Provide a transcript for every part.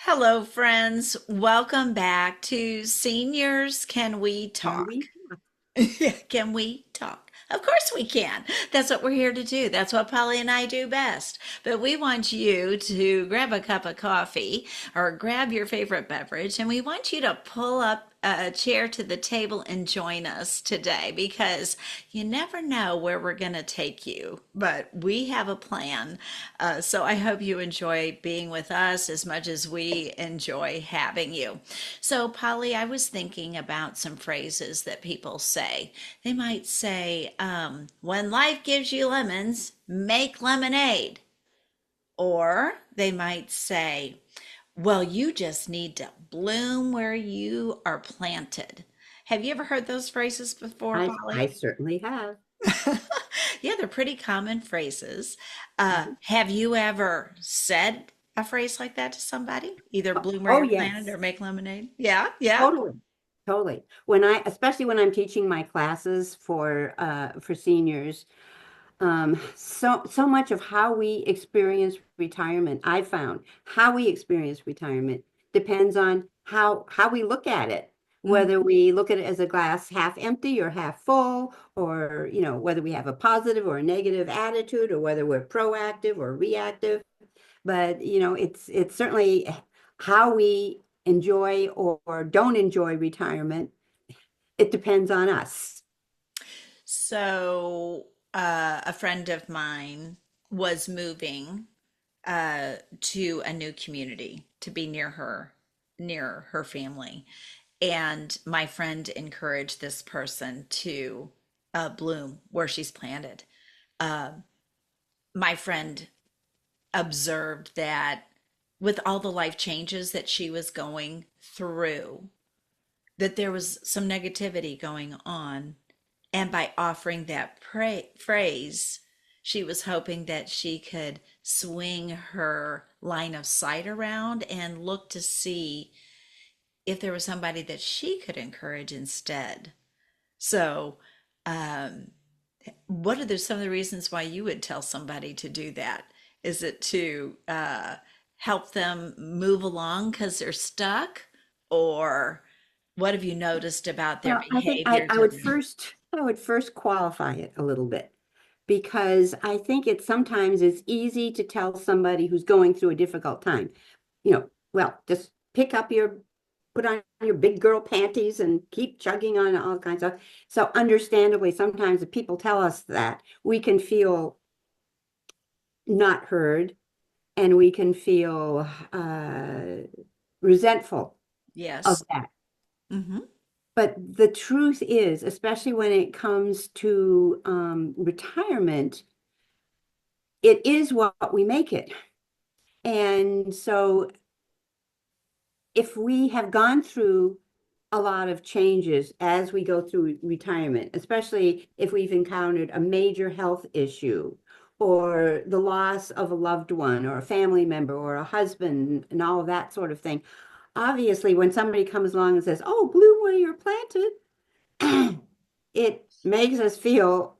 Hello, friends. Welcome back to Seniors Can We Can Talk? we? Can we talk? Of course we can. That's what we're here to do. That's what Polly and I do best. But we want you to grab a cup of coffee or grab your favorite beverage, and we want you to pull up a chair to the table and join us today because you never know where we're going to take you. But we have a plan. So I hope you enjoy being with us as much as we enjoy having you. So, Polly, I was thinking about some phrases that people say. They might say, when life gives you lemons, make lemonade. Or they might say, well, you just need to bloom where you are planted. Have you ever heard those phrases before, I Polly? certainly have. Yeah, they're pretty common phrases. Mhm. Have you ever said a phrase like that to somebody? Either bloom where Oh, you're planted yes, or make lemonade? Yeah, yeah. totally, totally. Especially when I'm teaching my classes for seniors, so much of how we experience retirement, I found how we experience retirement depends on how we look at it. Whether we look at it as a glass half empty or half full, or whether we have a positive or a negative attitude, or whether we're proactive or reactive. But it's certainly how we enjoy or don't enjoy retirement. It depends on us. So, a friend of mine was moving to a new community to be near her family. And my friend encouraged this person to bloom where she's planted. Uh, my friend observed that with all the life changes that she was going through, that there was some negativity going on. And by offering that phrase, she was hoping that she could swing her line of sight around and look to see if there was somebody that she could encourage instead. So, um, what are some of the reasons why you would tell somebody to do that? Is it to help them move along because they're stuck? Or what have you noticed about their Well, I think behaviors? I would first qualify it a little bit because I think sometimes it's easy to tell somebody who's going through a difficult time, well, just put on your big girl panties and keep chugging on all kinds of. So understandably, sometimes if people tell us that, we can feel not heard and we can feel resentful of Yes. that. Hmm. But the truth is, especially when it comes to retirement, it is what we make it. And so if we have gone through a lot of changes as we go through retirement, especially if we've encountered a major health issue or the loss of a loved one or a family member or a husband and all of that sort of thing. Obviously, when somebody comes along and says, "Oh, bloom where you're planted," it makes us feel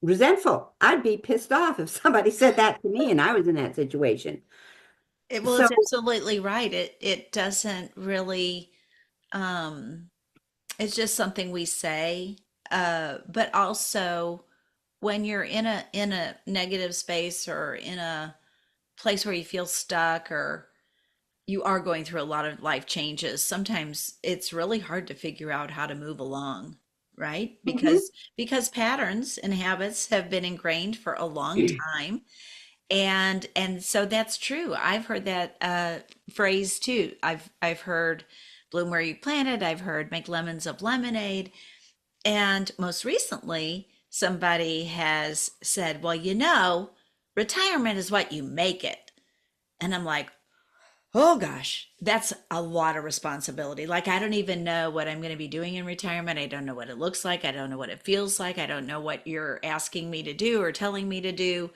resentful. I'd be pissed off if somebody said that to me and I was in that situation. Well, So, it's absolutely right. It doesn't really um it's just something we say. But also when you're in a negative space or in a place where you feel stuck or you are going through a lot of life changes, sometimes it's really hard to figure out how to move along, right? mhm. Because patterns and habits have been ingrained for a long time. And so that's true. I've heard that phrase too. I've heard bloom where you planted. I've heard make lemons of lemonade. And most recently, somebody has said, well, retirement is what you make it. And I'm like, oh gosh, that's a lot of responsibility. Like, I don't even know what I'm going to be doing in retirement. I don't know what it looks like. I don't know what it feels like. I don't know what you're asking me to do or telling me to do.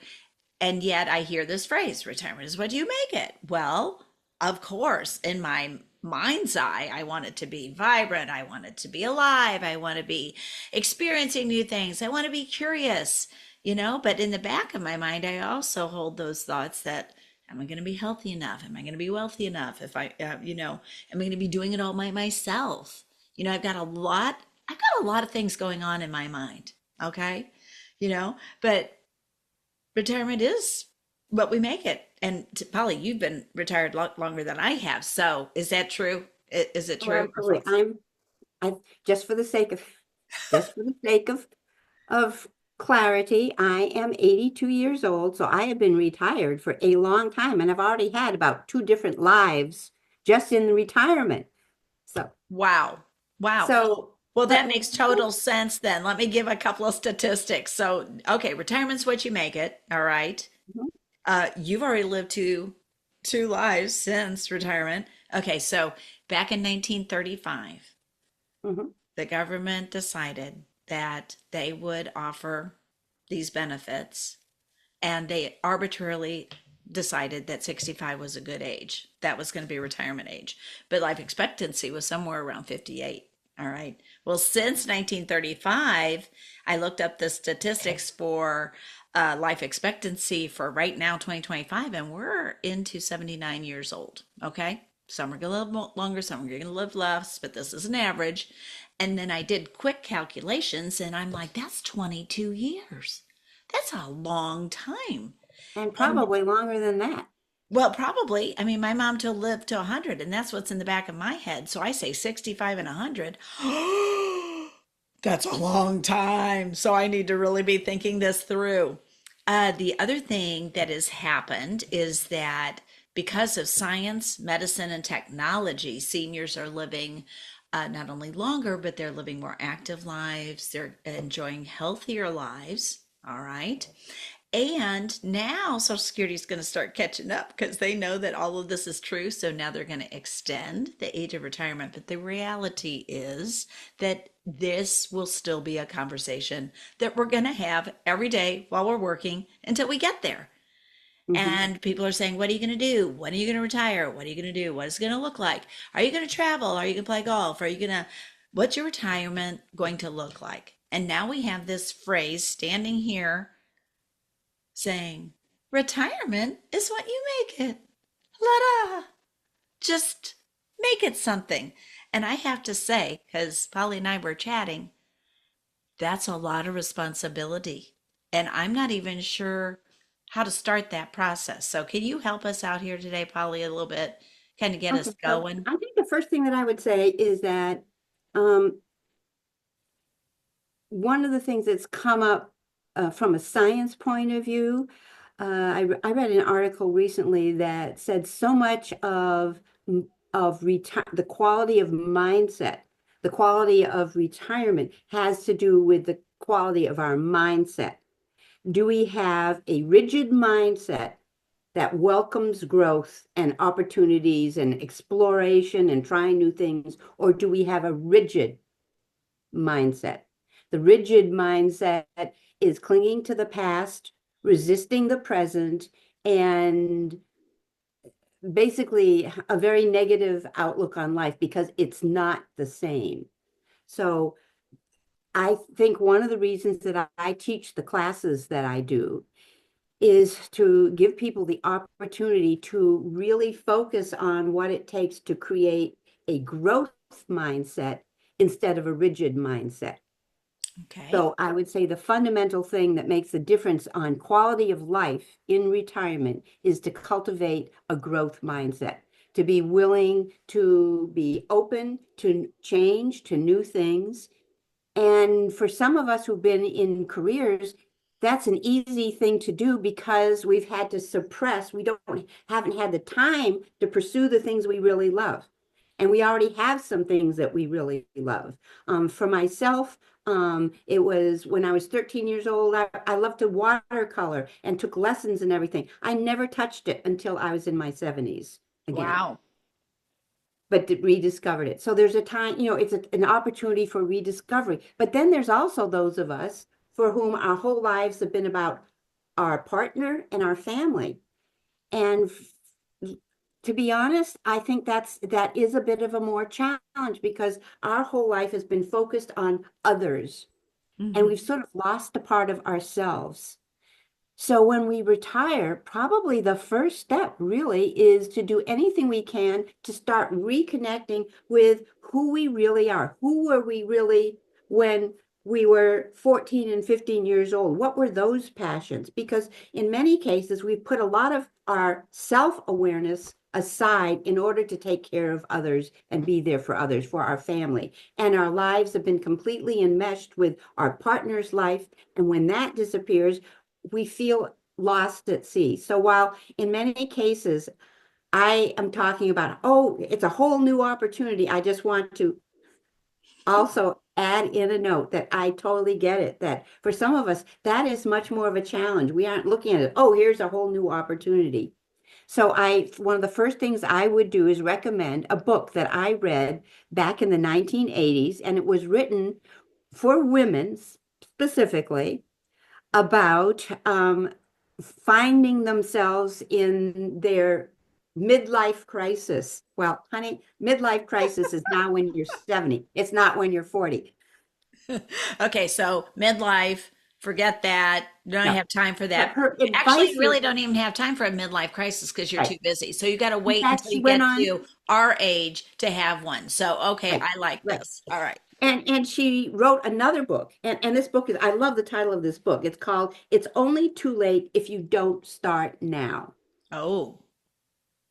And yet I hear this phrase, retirement is what you make it. Well, of course, in my mind's eye, I want it to be vibrant. I want it to be alive. I want to be experiencing new things. I want to be curious, but in the back of my mind, I also hold those thoughts that am I going to be healthy enough? Am I going to be wealthy enough? If I, am I going to be doing it all by myself? I've got a lot of things going on in my mind. Okay. But retirement is what we make it. And Polly, you've been retired longer than I have. So is that true? Is it Oh, true or absolutely. false? I just for the sake of just for the sake of clarity, I am 82 years old, so I have been retired for a long time, and I've already had about two different lives just in retirement. So, Wow. Wow. so, Well, but that makes total sense then. Let me give a couple of statistics. So, okay, retirement's what you make it. All right. Mhm, You've already lived two lives since retirement. Okay, so back in 1935, mhm. the government decided that they would offer these benefits, and they arbitrarily decided that 65 was a good age. That was going to be retirement age. But life expectancy was somewhere around 58. All right. Well, since 1935, I looked up the statistics for life expectancy for right now, 2025, and we're into 79 years old. Okay. Some are going to live longer, some are going to live less, but this is an average. And then I did quick calculations, and I'm like, that's 22 years. That's a long time. And And probably longer than that. well, probably. I mean, my mom to live to 100, and that's what's in the back of my head. So I say 65 and 100. That's a long time. So I need to really be thinking this through. The other thing that has happened is that because of science, medicine, and technology, seniors are living not only longer, but they're living more active lives. They're enjoying healthier lives. All right. And now Social Security is going to start catching up because they know that all of this is true. So now they're going to extend the age of retirement. But the reality is that this will still be a conversation that we're going to have every day while we're working until we get there. Mhm, And people are saying, what are you going to do? When are you going to retire? What are you going to do? What is it going to look like? Are you going to travel? Are you going to play golf? Are you going to, what's your retirement going to look like? And now we have this phrase standing here saying, retirement is what you make it. La da! Just make it something. And I have to say, because Polly and I were chatting, that's a lot of responsibility. And I'm not even sure how to start that process. So, can you help us out here today, Polly, a little bit? Kind of get okay, us so going? I think the first thing that I would say is that um, one of the things that's come up from a science point of view, I read an article recently that said so much of the quality of mindset, the quality of retirement has to do with the quality of our mindset. Do we have a rigid mindset that welcomes growth and opportunities and exploration and trying new things, or do we have a rigid mindset? The rigid mindset is clinging to the past, resisting the present, and basically a very negative outlook on life because it's not the same. So I think one of the reasons that I teach the classes that I do is to give people the opportunity to really focus on what it takes to create a growth mindset instead of a rigid mindset. Okay. So I would say the fundamental thing that makes a difference on quality of life in retirement is to cultivate a growth mindset, to be willing to be open to change, to new things. And for some of us who've been in careers, that's an easy thing to do because we've had to suppress, we don't haven't had the time to pursue the things we really love. And we already have some things that we really love. For myself, it was when I was 13 years old, I loved to watercolor and took lessons and everything. I never touched it until I was in my 70s again, Wow. but rediscovered it. So there's a time, it's an opportunity for rediscovery. But then there's also those of us for whom our whole lives have been about our partner and our family. And to be honest, I think that is a bit of a more challenge because our whole life has been focused on others and Hmm. we've sort of lost a part of ourselves. So when we retire, probably the first step really is to do anything we can to start reconnecting with who we really are. Who were we really when we were 14 and 15 years old? What were those passions? Because in many cases, we put a lot of our self-awareness aside in order to take care of others and be there for others, for our family. And our lives have been completely enmeshed with our partner's life. And when that disappears, we feel lost at sea. So while in many cases I am talking about, oh, it's a whole new opportunity, I just want to also add in a note that I totally get it, that for some of us, that is much more of a challenge. We aren't looking at it, oh, here's a whole new opportunity. So one of the first things I would do is recommend a book that I read back in the 1980s, and it was written for women specifically about finding themselves in their midlife crisis. Well, honey, midlife crisis is now when you're 70. It's not when you're 40. Okay, so midlife, forget that. You don't No. have time for But that. her Actually, advice you is really don't even have time for a midlife crisis because you're too right. busy. So you got to In wait fact, until she you went get on, to our age to have one. So, okay, right, I like right. this. All right. And she wrote another book. And this book is, I love the title of this book. It's called It's Only Too Late If You Don't Start Now. Oh, oh,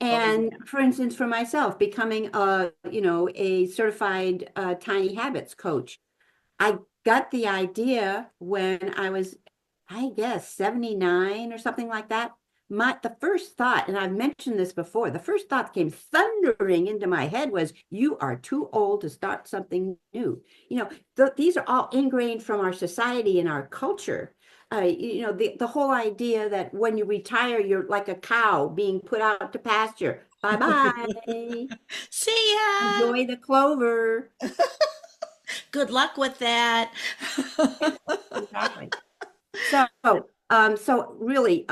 And yeah. for instance, for myself, becoming a certified tiny habits coach, I got the idea when I was, I guess, 79 or something like that. The first thought, and I've mentioned this before, the first thought came thundering into my head was, you are too old to start something new. These are all ingrained from our society and our culture. The whole idea that when you retire, you're like a cow being put out to pasture. Bye bye. See ya. Enjoy the clover. Good luck with that. Yeah, exactly. So really,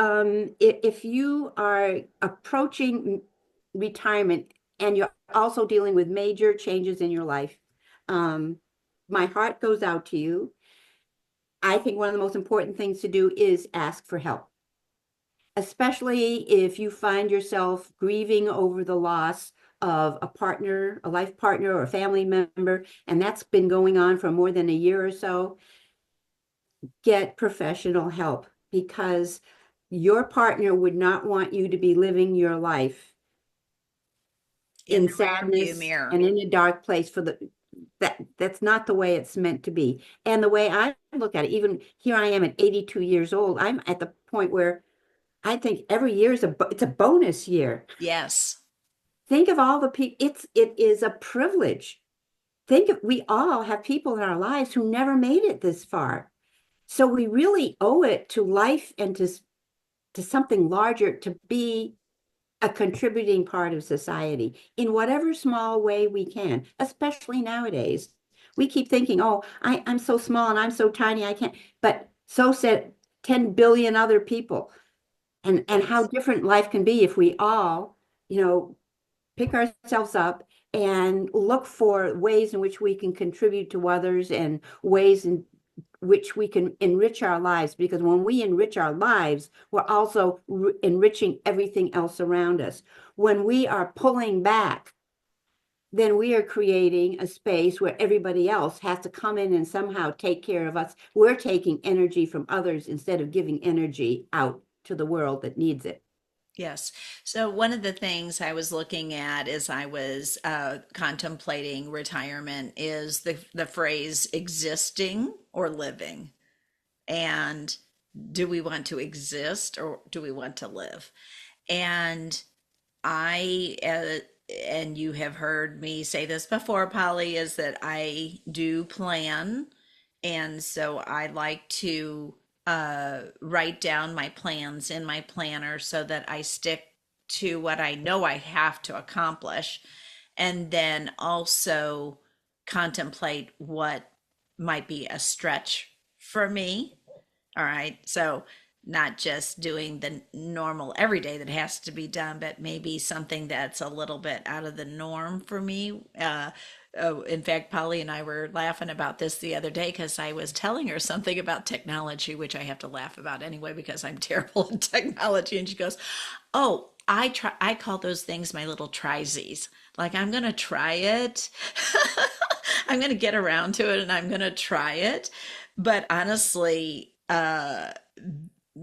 if you are approaching retirement and you're also dealing with major changes in your life, um, my heart goes out to you. I think one of the most important things to do is ask for help, especially if you find yourself grieving over the loss of a partner, a life partner, or a family member, and that's been going on for more than a year or so. Get professional help because your partner would not want you to be living your life In in the rear view sadness mirror. and in a dark place for that's not the way it's meant to be. And the way I look at it, even here I am at 82 years old, I'm at the point where I think every year it's a bonus year. Yes. Think of all the people, it is a privilege. We all have people in our lives who never made it this far. So we really owe it to life and to something larger to be a contributing part of society in whatever small way we can, especially nowadays. We keep thinking, oh, I'm so small and I'm so tiny, I can't. But so said 10 billion other people. And how Yes. different life can be if we all, you know, pick ourselves up and look for ways in which we can contribute to others and ways in which we can enrich our lives. Because when we enrich our lives, we're also enriching everything else around us. When we are pulling back, then we are creating a space where everybody else has to come in and somehow take care of us. We're taking energy from others instead of giving energy out to the world that needs it. Yes. So one of the things I was looking at as I was contemplating retirement is the phrase existing or living. And do we want to exist or do we want to live? And I, and you have heard me say this before, Polly, is that I do plan. And so I like to write down my plans in my planner so that I stick to what I know I have to accomplish. And then also contemplate what might be a stretch for me. All right. So not just doing the normal everyday that has to be done, but maybe something that's a little bit out of the norm for me. In fact, Polly and I were laughing about this the other day because I was telling her something about technology, which I have to laugh about anyway because I'm terrible at technology. And she goes, "Oh, I call those things my little trysies. Like I'm gonna try it. I'm gonna get around to it and I'm gonna try it." But honestly,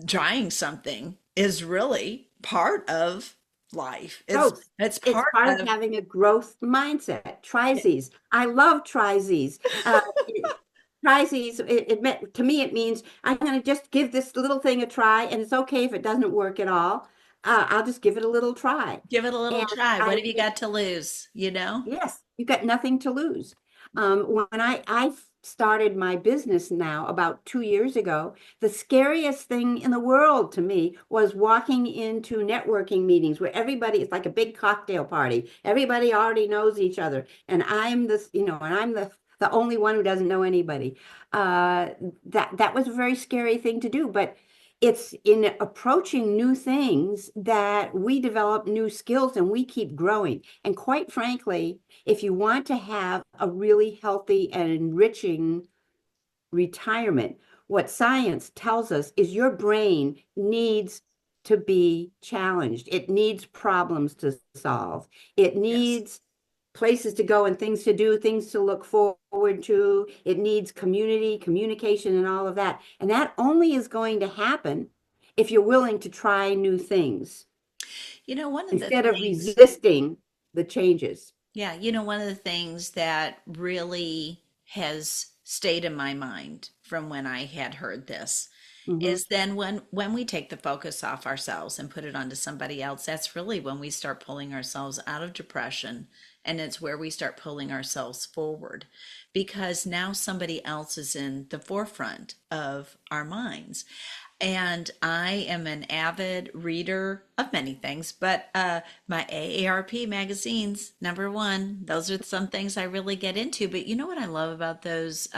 trying something is really part of life. Growth. It's It's part part of of having a growth mindset. Trizes. I love trizes. Trizes, to me, it means I'm going to just give this little thing a try, and it's okay if it doesn't work at all. I'll just give it a little try. give it a little And try. What I have you think got to lose, you know? yes, you've got nothing to lose. When I started my business now about 2 years ago, the scariest thing in the world to me was walking into networking meetings where everybody, it's like a big cocktail party. Everybody already knows each other. And I'm this, and I'm the only one who doesn't know anybody. That was a very scary thing to do, but it's in approaching new things that we develop new skills and we keep growing. And quite frankly, if you want to have a really healthy and enriching retirement, what science tells us is your brain needs to be challenged. It needs problems to solve. It Yes. needs places to go and things to do, things to look forward to. It needs community, communication, and all of that. And that only is going to happen if you're willing to try new things You know, one of the instead of things resisting the changes. Yeah, one of the things that really has stayed in my mind from when I had heard this Mhm. is then when we take the focus off ourselves and put it onto somebody else, that's really when we start pulling ourselves out of depression, and it's where we start pulling ourselves forward because now somebody else is in the forefront of our minds. And I am an avid reader of many things, but my AARP magazines, number one, those are some things I really get into. But you know what I love about those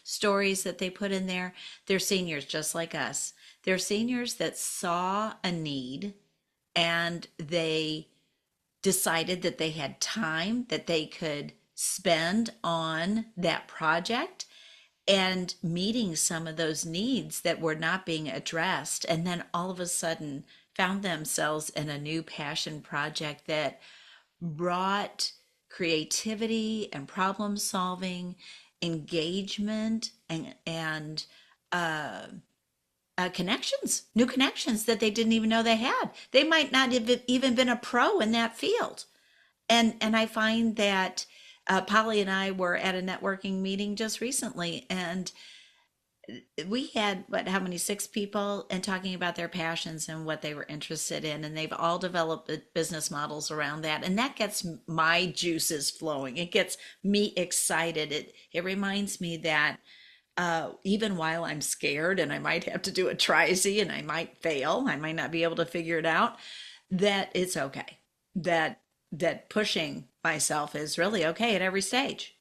stories that they put in there? They're seniors just like us. They're seniors that saw a need and they decided that they had time that they could spend on that project and meeting some of those needs that were not being addressed. And then all of a sudden found themselves in a new passion project that brought creativity and problem solving, engagement, and connections, new connections that they didn't even know they had. They might not have even been a pro in that field. And I find that Polly and I were at a networking meeting just recently, and we had how many, six people, and talking about their passions and what they were interested in, and they've all developed business models around that, and that gets my juices flowing. It gets me excited. It reminds me that even while I'm scared and I might have to do a try-Z and I might fail, I might not be able to figure it out, that it's okay. That pushing myself is really okay at every stage,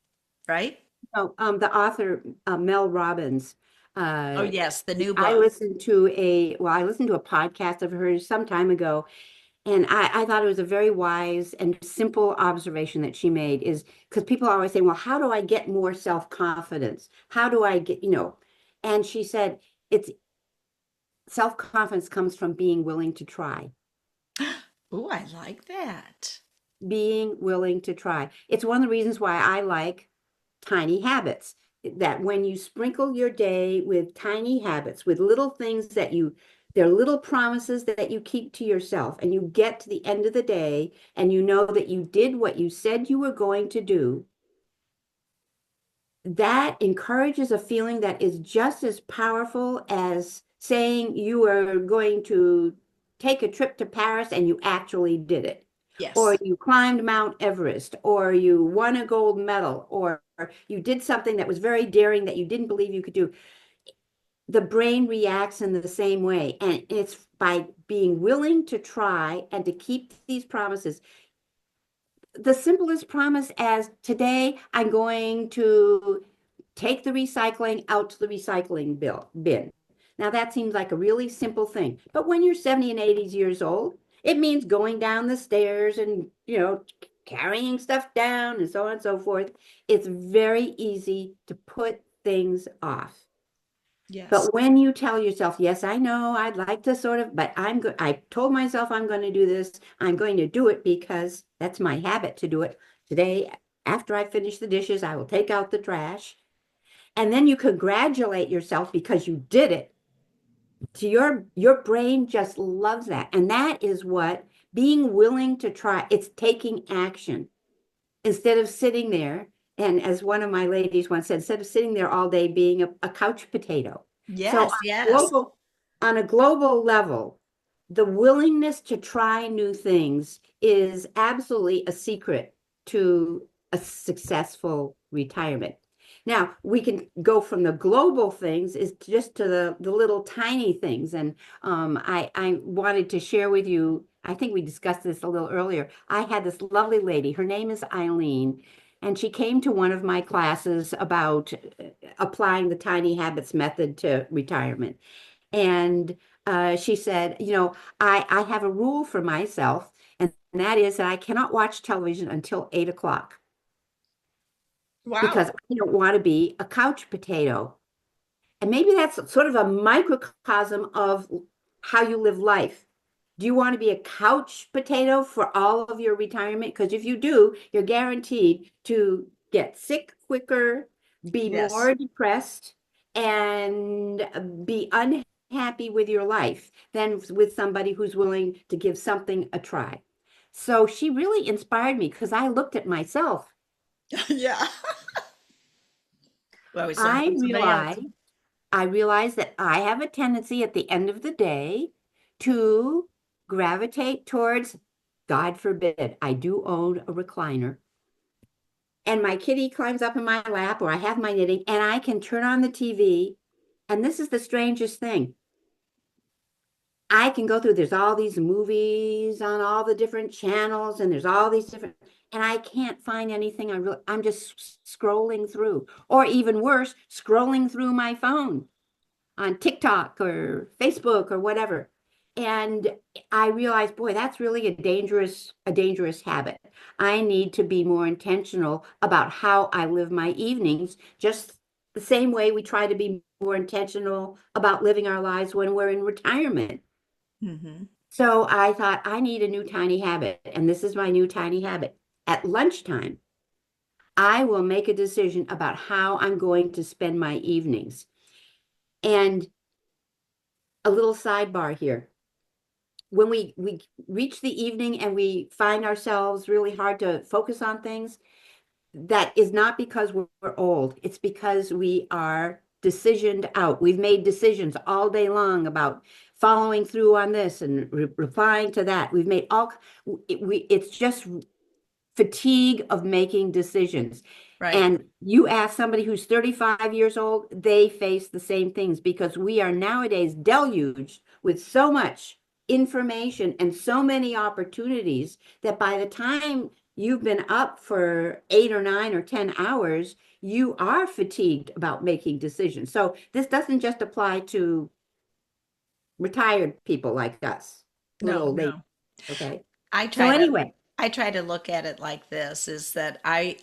right? Oh, the author Mel Robbins. Oh Uh, yes, the new I book. listened to I listened to a podcast of hers some time ago, and I thought it was a very wise and simple observation that she made is because people are always saying, well, how do I get more self-confidence? How do I get? And she said, it's self-confidence comes from being willing to try, Oh, I like that. being willing to try. It's one of the reasons why I like tiny habits. That when you sprinkle your day with tiny habits, with little things they're little promises that you keep to yourself, and you get to the end of the day and you know that you did what you said you were going to do, that encourages a feeling that is just as powerful as saying you are going to take a trip to Paris and you actually did it. Or Yes. you climbed Mount Everest, or you won a gold medal, or you did something that was very daring that you didn't believe you could do. The brain reacts in the same way. And it's by being willing to try and to keep these promises. The simplest promise as today, I'm going to take the recycling out to the recycling bin. Now that seems like a really simple thing, but when you're 70 and 80 years old, it means going down the stairs and, carrying stuff down and so on and so forth. It's very easy to put things off. Yes. But when you tell yourself, yes, I know I'd like to sort of, but I told myself I'm going to do this. I'm going to do it because that's my habit to do it. Today, after I finish the dishes, I will take out the trash. And then you congratulate yourself because you did it. So your brain just loves that. And that is what being willing to try, it's taking action instead of sitting there. And as one of my ladies once said, instead of sitting there all day being a couch potato. So Yes, yes. on a global level, the willingness to try new things is absolutely a secret to a successful retirement. Now, we can go from the global things is just to the little tiny things. And I wanted to share with you, I think we discussed this a little earlier. I had this lovely lady, her name is Eileen, and she came to one of my classes about applying the tiny habits method to retirement. And she said, I have a rule for myself, and that is that I cannot watch television until 8 o'clock Wow. because I don't want to be a couch potato. And maybe that's sort of a microcosm of how you live life. Do you want to be a couch potato for all of your retirement? Because if you do, you're guaranteed to get sick quicker, be Yes. more depressed, and be unhappy with your life than with somebody who's willing to give something a try. So she really inspired me because I looked at myself. Yeah. Well, we still I have somebody else. realized I realize that I have a tendency at the end of the day to gravitate towards, God forbid, I do own a recliner, and my kitty climbs up in my lap, or I have my knitting, and I can turn on the TV. And this is the strangest thing. I can go through, there's all these movies on all the different channels, and there's all these different, and I can't find anything I'm just scrolling through, or even worse, scrolling through my phone on TikTok or Facebook or whatever. And I realized, boy, that's really a dangerous habit. I need to be more intentional about how I live my evenings, just the same way we try to be more intentional about living our lives when we're in retirement. Hmm. So I thought I need a new tiny habit, and this is my new tiny habit. At lunchtime, I will make a decision about how I'm going to spend my evenings. And a little sidebar here. When we reach the evening and we find ourselves really hard to focus on things, that is not because we're old. It's because we are decisioned out. We've made decisions all day long about following through on this and replying to that. We've made all it's just fatigue of making decisions. Right. And you ask somebody who's 35 years old, they face the same things because we are nowadays deluged with so much information and so many opportunities that by the time you've been up for 8 or 9 or 10 hours, you are fatigued about making decisions. So this doesn't just apply to retired people like us, little No, old ladies. no. Okay. I So try to anyway, I try to look at it like this is that I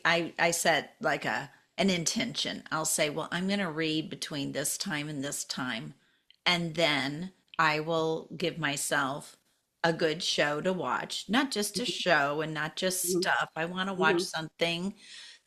set like an intention. I'll say, well, I'm going to read between this time and this time, and then I will give myself a good show to watch, not just a show and not just mhm, stuff. I want to watch mhm. something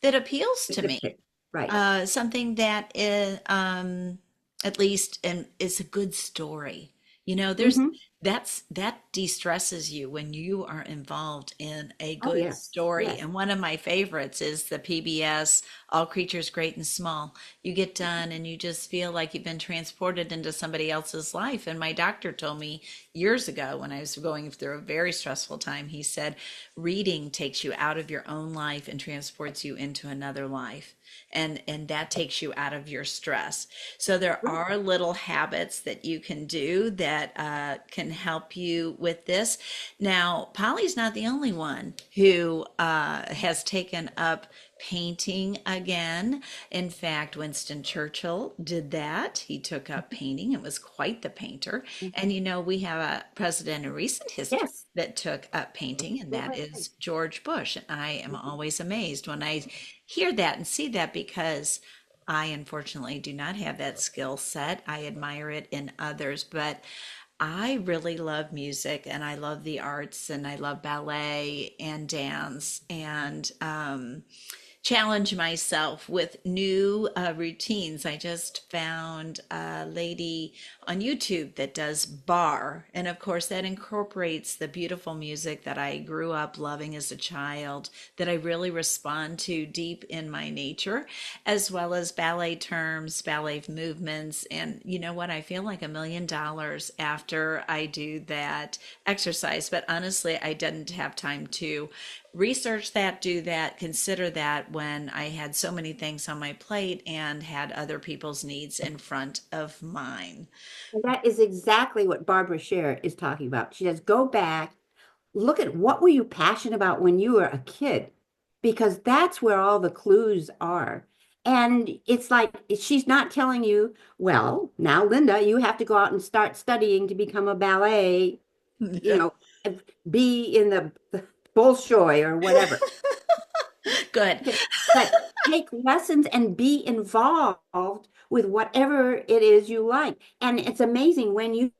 that appeals to me. Specific. Right. Something that is at least and is a good story. You know, there's Hmm. that de-stresses you when you are involved in a Oh, good yes. story. Yes. And one of my favorites is the PBS All Creatures Great and Small. You get done and you just feel like you've been transported into somebody else's life. And my doctor told me years ago when I was going through a very stressful time, he said, reading takes you out of your own life and transports you into another life. And that takes you out of your stress. So there Right. are little habits that you can do that can help you with this. Now, Polly's not the only one who has taken up painting again. In fact, Winston Churchill did that. He took up painting and was quite the painter. And Mhm. you know, we have a president in recent history Yes. that took up painting, and that Right. is George Bush. And I am Mhm. always amazed when I hear that and see that, because I unfortunately do not have that skill set. I admire it in others, but I really love music and I love the arts and I love ballet and dance, and challenge myself with new routines. I just found a lady on YouTube that does bar. And of course, that incorporates the beautiful music that I grew up loving as a child, that I really respond to deep in my nature, as well as ballet terms, ballet movements. And you know what? I feel like $1 million after I do that exercise. But honestly, I didn't have time to research that, do that, consider that when I had so many things on my plate and had other people's needs in front of mine. And that is exactly what Barbara Sher is talking about. She says, go back, look at what were you passionate about when you were a kid, because that's where all the clues are. And it's like she's not telling you, well, now, Linda, you have to go out and start studying to become a ballet, you know, be in the Bolshoi or whatever. Good. Okay. But take lessons and be involved with whatever it is you like. And it's amazing when you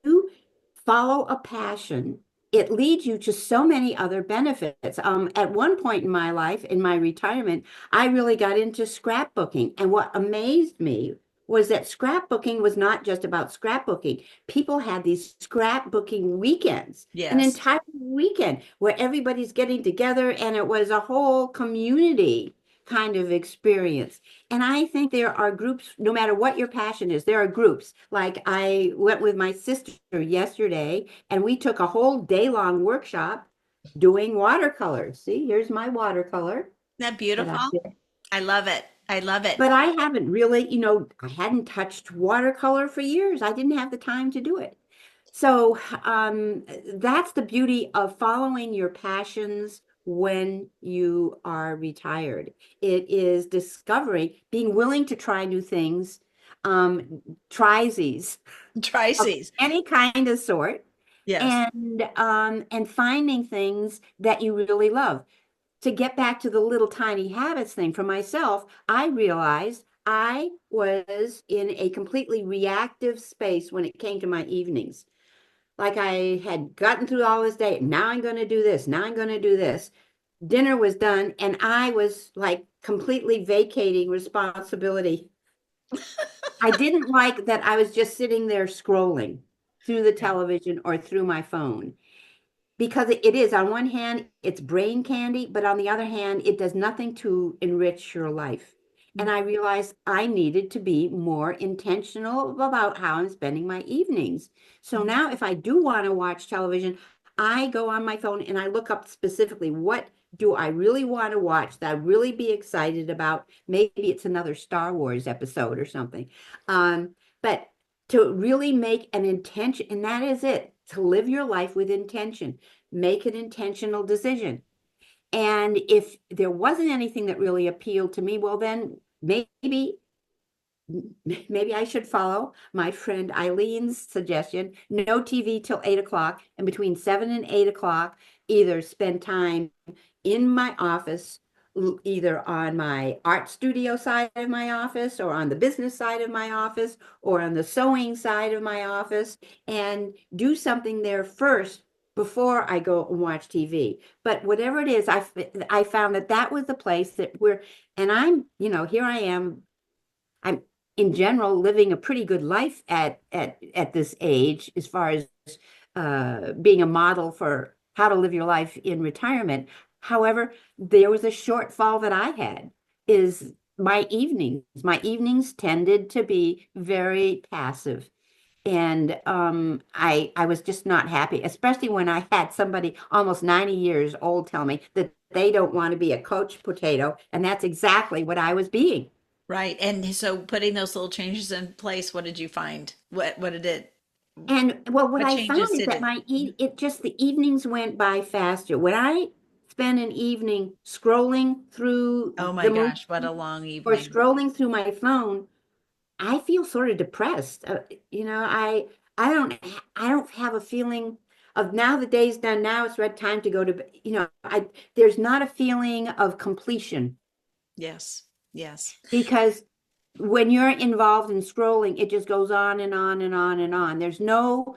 follow a passion, it leads you to so many other benefits. At one point in my life, in my retirement, I really got into scrapbooking. And what amazed me was that scrapbooking was not just about scrapbooking. People had these scrapbooking weekends, an Yes. entire weekend where everybody's getting together, and it was a whole community kind of experience. And I think there are groups, no matter what your passion is, there are groups. Like I went with my sister yesterday, and we took a whole day long workshop doing watercolors. See, here's my watercolor Isn't that that beautiful? I did. I love it. I love it. But I haven't really, I hadn't touched watercolor for years. I didn't have the time to do it. So that's the beauty of following your passions when you are retired. It is discovering, being willing to try new things, tries of Trices. any kind of sort, Yes. and finding things that you really love. To get back to the little tiny habits thing for myself, I realized I was in a completely reactive space when it came to my evenings. Like I had gotten through all this day. Now I'm going to do this. Now I'm going to do this. Dinner was done, and I was like completely vacating responsibility. I didn't like that I was just sitting there scrolling through the Yeah. television or through my phone, because it is, on one hand, it's brain candy, but on the other hand, it does nothing to enrich your life. And I realized I needed to be more intentional about how I'm spending my evenings. So now, if I do want to watch television, I go on my phone and I look up specifically, what do I really want to watch that I'd really be excited about? Maybe it's another Star Wars episode or something. But to really make an intention, and that is it, to live your life with intention, make an intentional decision. And if there wasn't anything that really appealed to me, well, then maybe I should follow my friend Eileen's suggestion, no TV till 8 o'clock, and between 7 and 8 o'clock, either spend time in my office, either on my art studio side of my office, or on the business side of my office, or on the sewing side of my office, and do something there first before I go and watch TV. But whatever it is, I found that that was the place that we're, and here I am. I'm in general living a pretty good life at this age, as far as being a model for how to live your life in retirement. However, there was a shortfall that I had, is my evenings. My evenings tended to be very passive. And I was just not happy, especially when I had somebody almost 90 years old tell me that they don't want to be a coach potato. And that's exactly what I was being. Right. And so putting those little changes in place, what did you find? What did it? And well, what What I found changes is did that it? it just the evenings went by faster. When I spend an evening scrolling through Oh my the movie gosh, what a long or evening. scrolling through my phone, I feel sort of depressed. I don't have a feeling of now the day's done. Now it's red time to go to bed. I there's not a feeling of completion Yes. Yes. because when you're involved in scrolling, it just goes on and on and on and on.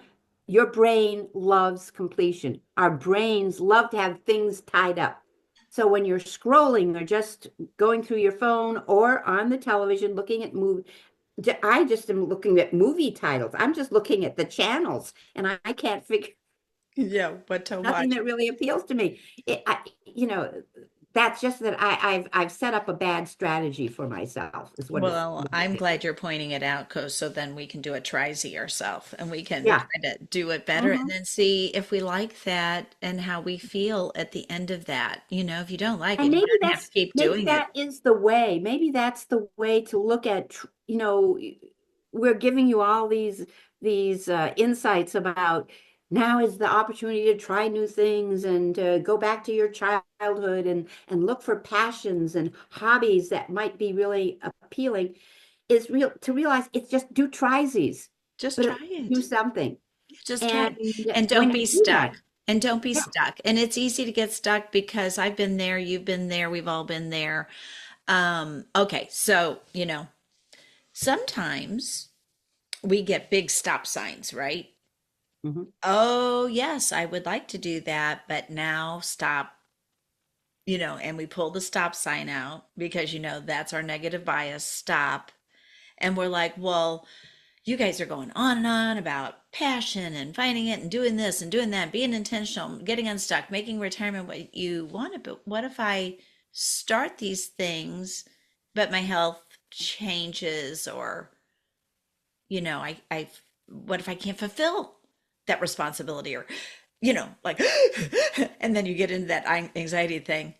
Your brain loves completion. Our brains love to have things tied up. So when you're scrolling or just going through your phone or on the television looking at movie, I just am looking at movie titles. I'm just looking at the channels and I can't figure Yeah, what to nothing watch. that really appeals to me. You know, that's just that I've set up a bad strategy for myself, is Well, what I'm it glad is. you're pointing it out, because so then we can do a try-Z ourselves and we can Yeah. try to do it better and Mhm. then see if we like that and how we feel at the end of that. If you don't like And it, you don't have to keep maybe doing it. that is the way. Maybe that's the way to look at, we're giving you all these insights about now is the opportunity to try new things and to go back to your childhood and look for passions and hobbies that might be really appealing. Is real to realize it's just do try these, Just but try do it. something. Just try And it. And when don't you be do that, stuck. And don't be yeah. stuck. And it's easy to get stuck because I've been there, you've been there, we've all been there. Okay, so, sometimes we get big stop signs, right? Mhm. Oh, yes, I would like to do that, but now stop, and we pull the stop sign out because, that's our negative bias, stop. And we're like, well, you guys are going on and on about passion and finding it and doing this and doing that, being intentional, getting unstuck, making retirement what you want. But what if I start these things, but my health changes, or, what if I can't fulfill that responsibility, or, like, and then you get into that anxiety thing.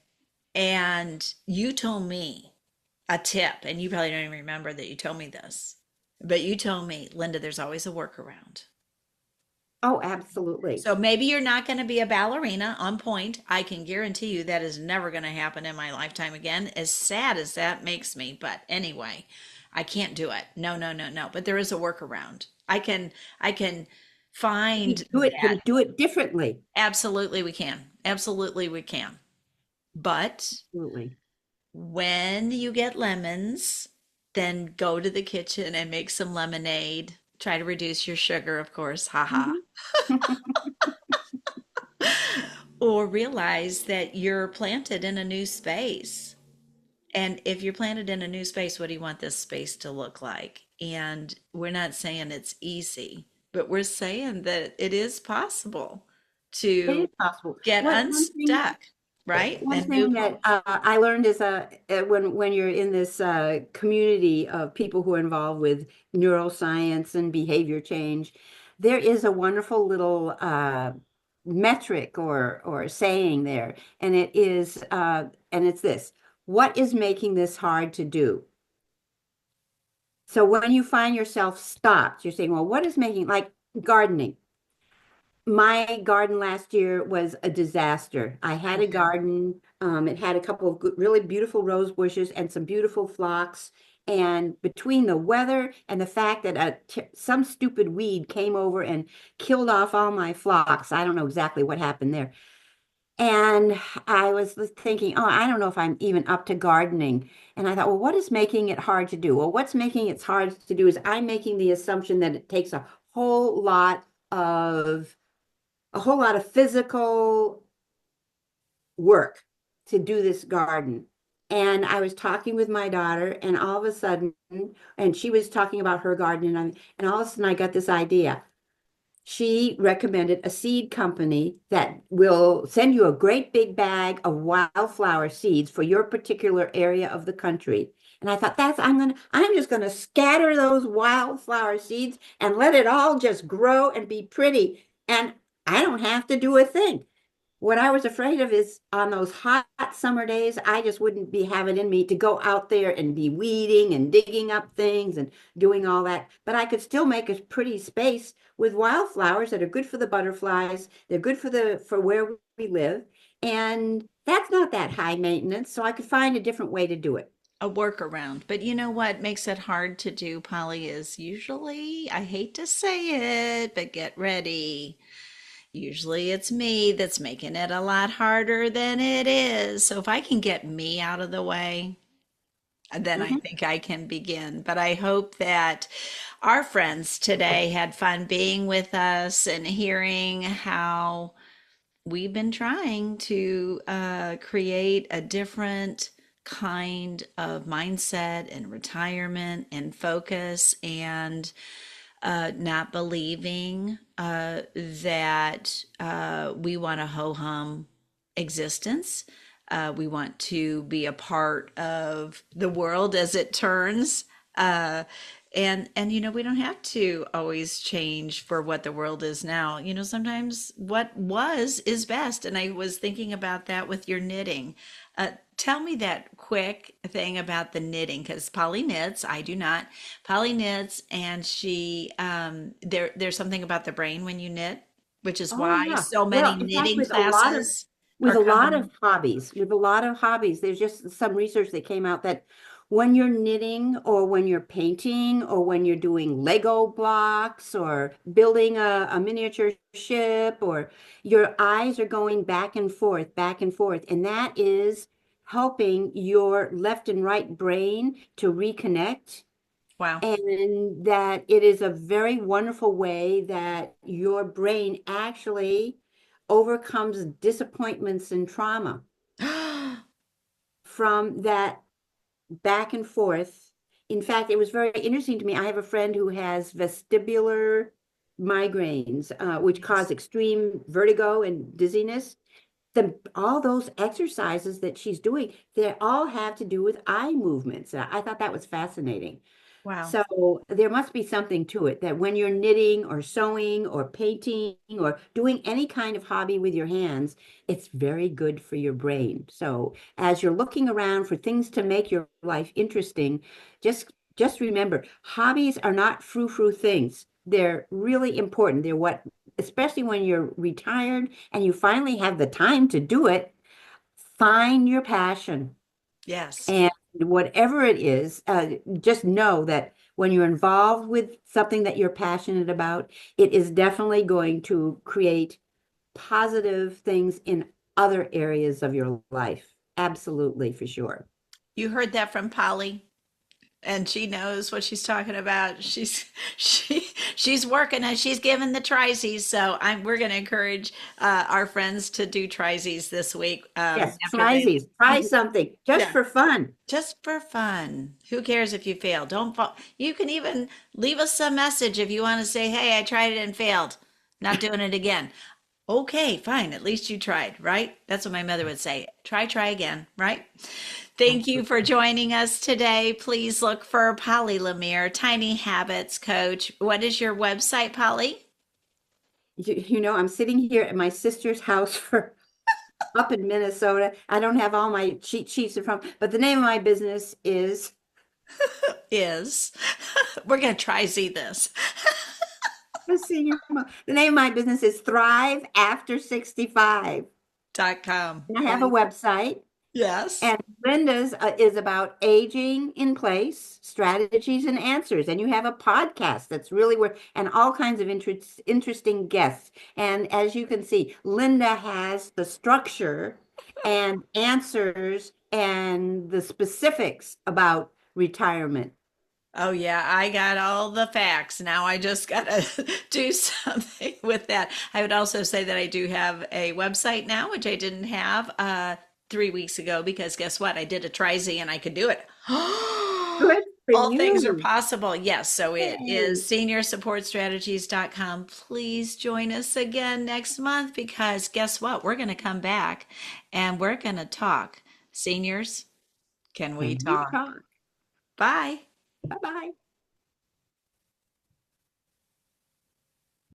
And you told me a tip, and you probably don't even remember that you told me this, but you told me, Linda, there's always a workaround. Oh, absolutely. So maybe you're not going to be a ballerina on point. I can guarantee you that is never going to happen in my lifetime again, as sad as that makes me. But anyway, I can't do it. No, no, no, no. But there is a workaround. I can find that. Can do it differently. Absolutely we can. Absolutely we can. But Absolutely. when you get lemons, then go to the kitchen and make some lemonade. Try to reduce your sugar, of course. Haha. Mhm. Or realize that you're planted in a new space. And if you're planted in a new space, what do you want this space to look like? And we're not saying it's easy, but we're saying that it is possible It is to possible. get One thing, unstuck, right? one And move thing that forward. I learned is when you're in this community of people who are involved with neuroscience and behavior change, there is a wonderful little metric or saying there, and it's this: what is making this hard to do? So when you find yourself stopped, you're saying, well, what is making like gardening? My garden last year was a disaster. I had a garden. It had a couple of really beautiful rose bushes and some beautiful phlox. And between the weather and the fact that some stupid weed came over and killed off all my phlox, I don't know exactly what happened there. And I was thinking, oh, I don't know if I'm even up to gardening. And I thought, well, what is making it hard to do? Well, what's making it hard to do is I'm making the assumption that it takes whole lot of a whole lot of physical work to do this garden. And I was talking with my daughter, and all of a sudden, and she was talking about her garden, and all of a sudden I got this idea. She recommended a seed company that will send you a great big bag of wildflower seeds for your particular area of the country. And I thought I'm just gonna scatter those wildflower seeds and let it all just grow and be pretty. And I don't have to do a thing. What I was afraid of is on those hot summer days, I just wouldn't be having in me to go out there and be weeding and digging up things and doing all that. But I could still make a pretty space with wildflowers that are good for the butterflies. They're good for for where we live. And that's not that high maintenance, so I could find a different way to do it. A workaround. But you know what makes it hard to do, Polly, is usually, I hate to say it, but get ready. Usually it's me that's making it a lot harder than it is. So if I can get me out of the way, then I Mhm. think I can begin. But I hope that our friends today had fun being with us and hearing how we've been trying to create a different kind of mindset and retirement and focus and not believing that we want a ho hum existence. We want to be a part of the world as it turns. Uh, and you know, we don't have to always change for what the world is now. You know, sometimes what was is best. And I was thinking about that with your knitting. Tell me that quick thing about the knitting, because Polly knits, I do not. Polly knits, and there's something about the brain when you knit, which is Oh why yeah. so many Well, in fact, knitting classes with are a lot of coming. hobbies, there's just some research that came out that when you're knitting or when you're painting or when you're doing Lego blocks or building a miniature ship or your eyes are going back and forth, and that is helping your left and right brain to reconnect, Wow. and that it is a very wonderful way that your brain actually overcomes disappointments and trauma from that back and forth. In fact, it was very interesting to me. I have a friend who has vestibular migraines, which Yes. cause extreme vertigo and dizziness. All those exercises that she's doing, they all have to do with eye movements. I thought that was fascinating. Wow. So there must be something to it that when you're knitting or sewing or painting or doing any kind of hobby with your hands, it's very good for your brain. So as you're looking around for things to make your life interesting, just remember, hobbies are not frou-frou things. They're really important. They're what, especially when you're retired and you finally have the time to do it, find your passion. Yes. And whatever it is, just know that when you're involved with something that you're passionate about, it is definitely going to create positive things in other areas of your life. Absolutely, for sure. You heard that from Polly, and she knows what she's talking about. She's working and she's giving the trizes. So we're going to encourage our friends to do trizes this week Yes, after try they. these. Try something just Yeah. for fun. Just for fun. Who cares if you fail? Don't fall. You can even leave us a message if you want to say, "Hey, I tried it and failed. Not doing it again." Okay, fine. At least you tried, right? That's what my mother would say. Try again, right? Thank you for Absolutely. joining us today. Please look for Polly Lemire, Tiny Habits Coach. What is your website, Polly? I'm sitting here at my sister's house for up in Minnesota. I don't have all my cheat sheets in front, but the name of my business is, Is we're gonna try see this. let's see, the name of my business is Thrive After 65. .com. And I have a website, Yes. and Linda's is about aging in place, strategies and answers. And you have a podcast that's really and all kinds of interesting guests. And as you can see, Linda has the structure and answers and the specifics about retirement. Oh yeah, I got all the facts. Now I just gotta do something with that. I would also say that I do have a website now, which I didn't have 3 weeks ago because guess what? I did a try-Z and I could do it. Good for All things are you. possible. Yes, so it is Yay. seniorsupportstrategies.com. Please join us again next month because guess what? We're going to come back and we're going to talk. Seniors, can we Can we talk? talk? Bye. Bye bye.